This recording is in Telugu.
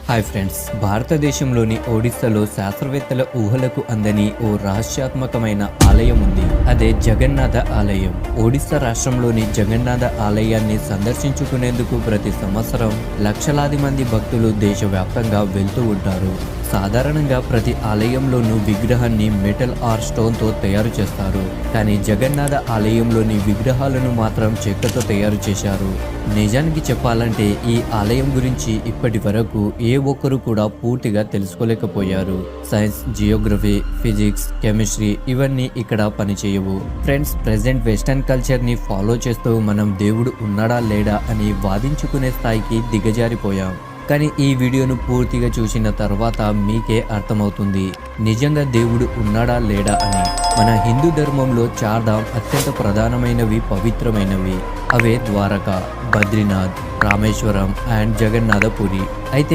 హాయ్ ఫ్రెండ్స్, భారతదేశంలోని ఒడిస్సాలో శాస్త్రవేత్తల ఊహలకు అందని ఓ రహస్యాత్మకమైన ఆలయం ఉంది. అదే జగన్నాథ ఆలయం. ఒడిస్సా రాష్ట్రంలోని జగన్నాథ ఆలయాన్ని సందర్శించుకునేందుకు ప్రతి సంవత్సరం లక్షలాది మంది భక్తులు దేశవ్యాప్తంగా వెళ్తూ ఉంటారు. సాధారణంగా ప్రతి ఆలయంలోనూ విగ్రహాన్ని మెటల్ ఆర్ స్టోన్తో తయారు చేస్తారు. కానీ జగన్నాథ ఆలయంలోని విగ్రహాలను మాత్రం చెక్కతో తయారు చేశారు. నిజానికి చెప్పాలంటే ఈ ఆలయం గురించి ఇప్పటి వరకు ఏ ఒక్కరు కూడా పూర్తిగా తెలుసుకోలేకపోయారు. సైన్స్, జియోగ్రఫీ, ఫిజిక్స్, కెమిస్ట్రీ ఇవన్నీ ఇక్కడ పనిచేయవు. ఫ్రెండ్స్, ప్రెజెంట్ వెస్టర్న్ కల్చర్ని ఫాలో చేస్తూ మనం దేవుడు ఉన్నాడా లేడా అని వాదించుకునే స్థాయికి దిగజారిపోయాం. కానీ ఈ వీడియోను పూర్తిగా చూసిన తర్వాత మీకే అర్థమవుతుంది నిజంగా దేవుడు ఉన్నాడా లేడా అని. మన హిందూ ధర్మంలో చార్ధామ్ అత్యంత ప్రధానమైనవి, పవిత్రమైనవి. అవే ద్వారకా, బద్రీనాథ్, రామేశ్వరం అండ్ జగన్నాథపురి. అయితే